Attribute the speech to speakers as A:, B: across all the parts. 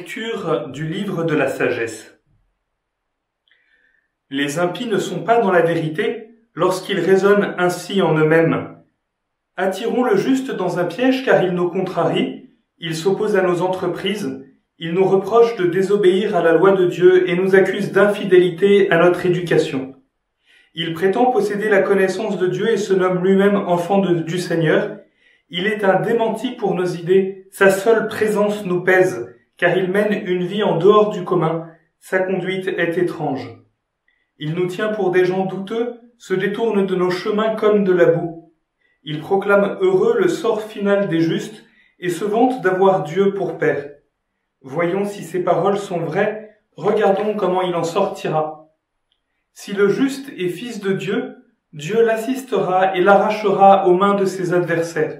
A: Lecture du livre de la sagesse. Les impies ne sont pas dans la vérité lorsqu'ils raisonnent ainsi en eux-mêmes. Attirons le juste dans un piège car il nous contrarie, il s'oppose à nos entreprises, il nous reproche de désobéir à la loi de Dieu et nous accuse d'infidélité à notre éducation. Il prétend posséder la connaissance de Dieu et se nomme lui-même enfant du Seigneur. Il est un démenti pour nos idées, sa seule présence nous pèse, car il mène une vie en dehors du commun, sa conduite est étrange. Il nous tient pour des gens douteux, se détourne de nos chemins comme de la boue. Il proclame heureux le sort final des justes et se vante d'avoir Dieu pour Père. Voyons si ces paroles sont vraies, regardons comment il en sortira. Si le juste est fils de Dieu, Dieu l'assistera et l'arrachera aux mains de ses adversaires.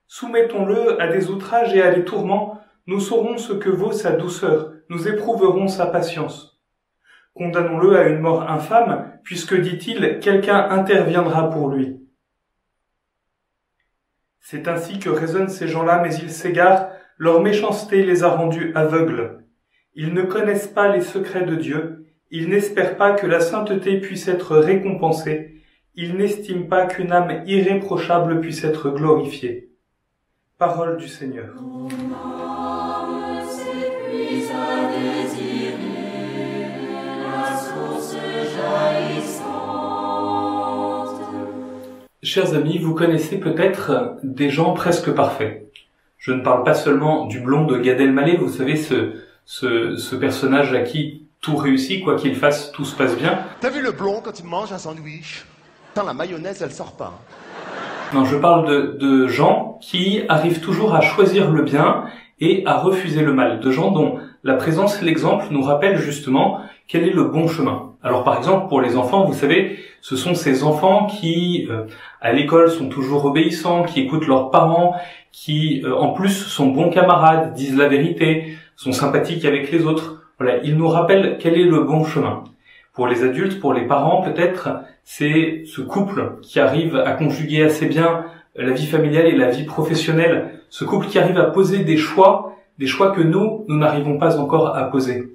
A: Soumettons-le à des outrages et à des tourments, nous saurons ce que vaut sa douceur, nous éprouverons sa patience. Condamnons-le à une mort infâme, puisque, dit-il, quelqu'un interviendra pour lui. C'est ainsi que raisonnent ces gens-là, mais ils s'égarent, leur méchanceté les a rendus aveugles. Ils ne connaissent pas les secrets de Dieu, ils n'espèrent pas que la sainteté puisse être récompensée, ils n'estiment pas qu'une âme irréprochable puisse être glorifiée. Parole du Seigneur. Chers amis, vous connaissez peut-être des gens presque parfaits. Je ne parle pas seulement du blond de Gad Elmaleh, vous savez, ce personnage à qui tout réussit, quoi qu'il fasse, tout se passe bien.
B: T'as vu le blond quand il mange un sandwich? Putain, la mayonnaise, elle sort pas.
A: Non, je parle de gens qui arrivent toujours à choisir le bien et à refuser le mal. De gens dont la présence et l'exemple nous rappellent justement quel est le bon chemin. Alors par exemple, pour les enfants, vous savez, ce sont ces enfants qui, à l'école, sont toujours obéissants, qui écoutent leurs parents, qui, en plus, sont bons camarades, disent la vérité, sont sympathiques avec les autres. Voilà, ils nous rappellent quel est le bon chemin. Pour les adultes, pour les parents, peut-être, c'est ce couple qui arrive à conjuguer assez bien la vie familiale et la vie professionnelle. Ce couple qui arrive à poser des choix que nous n'arrivons pas encore à poser.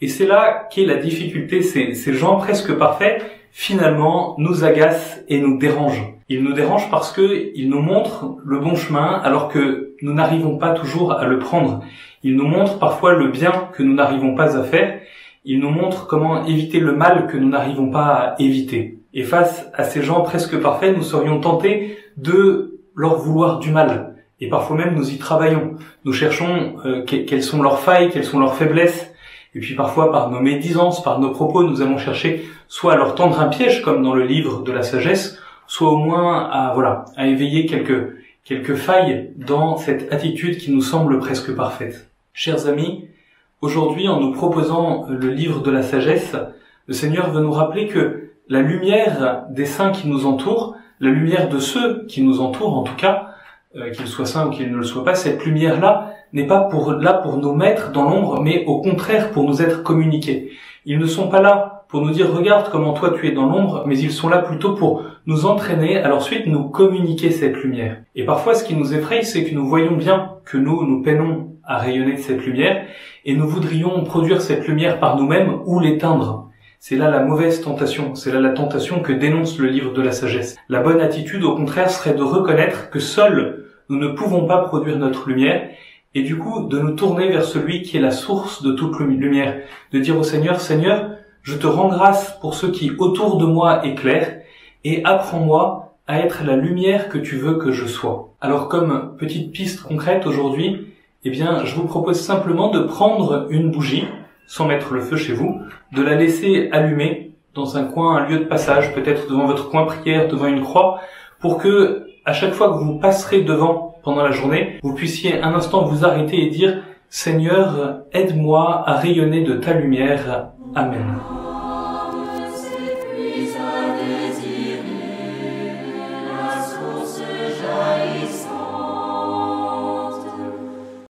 A: Et c'est là qu'est la difficulté. Ces gens presque parfaits, finalement, nous agacent et nous dérangent. Ils nous dérangent parce qu'ils nous montrent le bon chemin alors que nous n'arrivons pas toujours à le prendre. Ils nous montrent parfois le bien que nous n'arrivons pas à faire. Ils nous montrent comment éviter le mal que nous n'arrivons pas à éviter. Et face à ces gens presque parfaits, nous serions tentés de leur vouloir du mal. Et parfois même, nous y travaillons. Nous cherchons quelles sont leurs failles, quelles sont leurs faiblesses. Et puis parfois, par nos médisances, par nos propos, nous allons chercher soit à leur tendre un piège, comme dans le livre de la sagesse, soit au moins à éveiller quelques failles dans cette attitude qui nous semble presque parfaite. Chers amis, aujourd'hui, en nous proposant le livre de la sagesse, le Seigneur veut nous rappeler que la lumière des saints qui nous entourent, la lumière de ceux qui nous entourent en tout cas, qu'ils soient saints ou qu'ils ne le soient pas, cette lumière-là n'est pas là pour nous mettre dans l'ombre, mais au contraire pour nous être communiqués. Ils ne sont pas là pour nous dire « Regarde comment toi tu es dans l'ombre », mais ils sont là plutôt pour nous entraîner à ensuite nous communiquer cette lumière. Et parfois, ce qui nous effraie, c'est que nous voyons bien que nous peinons à rayonner de cette lumière, et nous voudrions produire cette lumière par nous-mêmes ou l'éteindre. C'est là la mauvaise tentation, c'est là la tentation que dénonce le livre de la sagesse. La bonne attitude, au contraire, serait de reconnaître que seuls nous ne pouvons pas produire notre lumière, et du coup de nous tourner vers celui qui est la source de toute lumière, de dire au Seigneur, Seigneur, je te rends grâce pour ce qui autour de moi éclaire, et apprends-moi à être la lumière que tu veux que je sois. Alors comme petite piste concrète aujourd'hui, eh bien je vous propose simplement de prendre une bougie, sans mettre le feu chez vous, de la laisser allumer dans un coin, un lieu de passage, peut-être devant votre coin prière, devant une croix, pour que à chaque fois que vous passerez devant pendant la journée, vous puissiez un instant vous arrêter et dire « Seigneur, aide-moi à rayonner de ta lumière. Amen ».